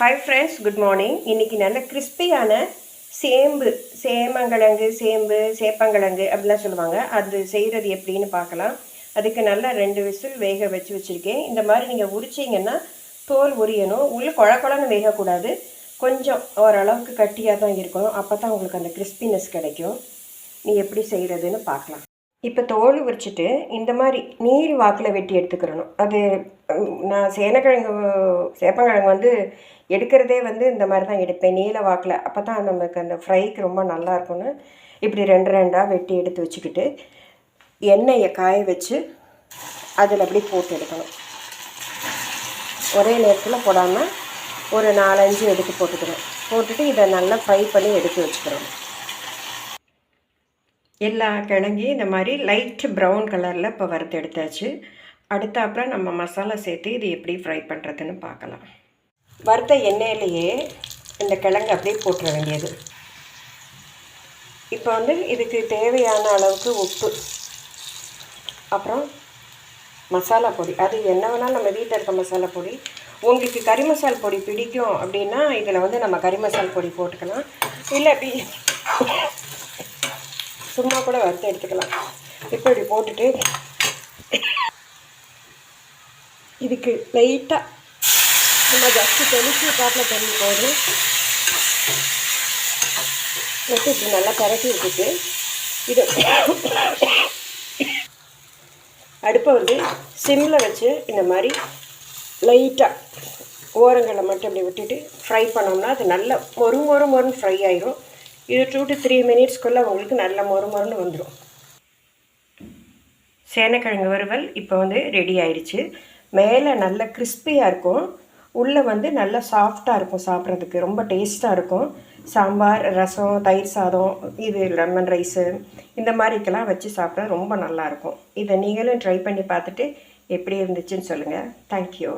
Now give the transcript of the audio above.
Hi friends, good morning. இன்றைக்கி நல்ல கிறிஸ்பியான சேமங்கிழங்கு, சேப்பங்கிழங்கு அப்படிலாம் சொல்லுவாங்க. அது செய்கிறது எப்படின்னு பார்க்கலாம். அதுக்கு நல்லா 2 விசில் வேக வச்சுருக்கேன். இந்த மாதிரி நீங்கள் உரிச்சிங்கன்னா தோல் உரியணும். உள்ளே குழன்னு வேகக்கூடாது. கொஞ்சம் ஓரளவுக்கு கட்டியாக தான் இருக்கணும். அப்போ தான் உங்களுக்கு அந்த கிறிஸ்பினஸ் கிடைக்கும். நீ எப்படி செய்கிறதுன்னு பார்க்கலாம். இப்போ தோல் உரிச்சிட்டு இந்த மாதிரி நீர் வாக்கில் வெட்டி எடுத்துக்கிறணும். அது நான் சேப்பங்கிழங்கு எடுக்கிறதே இந்த மாதிரி தான் எடுப்பேன், நீல வாக்கில். அப்போ தான் நமக்கு அந்த ஃப்ரைக்கு ரொம்ப நல்லா இருக்கும்னு இப்படி 2 வெட்டி எடுத்து வச்சுக்கிட்டு எண்ணெயை காய வச்சு அதில் அப்படி போட்டு எடுக்கணும். ஒரே நேரத்தில் போடாமல் ஒரு 4-5 எடுத்து போட்டுட்டு இதை நல்லா ஃப்ரை பண்ணி எடுத்து வச்சுக்கிறோம். எல்லா கிழங்கையும் இந்த மாதிரி லைட் ப்ரௌன் கலரில் இப்போ வறுத்து எடுத்தாச்சு. அடுத்தாப்பில் நம்ம மசாலா சேர்த்து இது எப்படி ஃப்ரை பண்ணுறதுன்னு பார்க்கலாம். வறுத்த எண்ணெயிலேயே இந்த கிழங்கு அப்படியே போட்டுற வேண்டியது. இப்போ இதுக்கு தேவையான அளவுக்கு உப்பு, அப்புறம் மசாலா பொடி. அது என்ன வேணாலும் நம்ம வீட்டில் இருக்க மசாலா பொடி. உங்களுக்கு கறி மசால் பொடி பிடிக்கும் அப்படின்னா இதில் நம்ம கறி மசால் பொடி போட்டுக்கலாம். இல்லை அப்படி சும்மா கூட வறுத்து எடுத்துக்கலாம். இப்போ இப்படி போட்டுட்டு இதுக்கு லைட்டாக நம்ம ஜஸ்ட்டு தெளிச்சு காட்டில் தண்ணி போதும் வச்சு இப்படி நல்லா பரட்டி விட்டுட்டு இது அடுப்பை சிம்மில் வச்சு இந்த மாதிரி லைட்டாக ஓரங்களை மட்டும் இப்படி விட்டுட்டு ஃப்ரை பண்ணோம்னா அது நல்லா மொறுன்னு ஃப்ரை ஆயிரும். இது 2 to 3 மினிட்ஸ்க்குள்ளே உங்களுக்கு நல்ல மொறுன்னு வந்துடும். சேனைக்கிழங்கு வறுவல் இப்போ ரெடி ஆயிடுச்சு. மேலே நல்ல கிறிஸ்பியாக இருக்கும், உள்ளே நல்லா சாஃப்டாக இருக்கும். சாப்பிட்றதுக்கு ரொம்ப டேஸ்ட்டாக இருக்கும். சாம்பார், ரசம், தயிர் சாதம், இது லெமன் ரைஸு இந்த மாதிரிக்கெல்லாம் வச்சு சாப்பிட ரொம்ப நல்லாயிருக்கும். இதை நீங்களும் ட்ரை பண்ணி பார்த்துட்டு எப்படி இருந்துச்சுன்னு சொல்லுங்கள். தேங்க்யூ.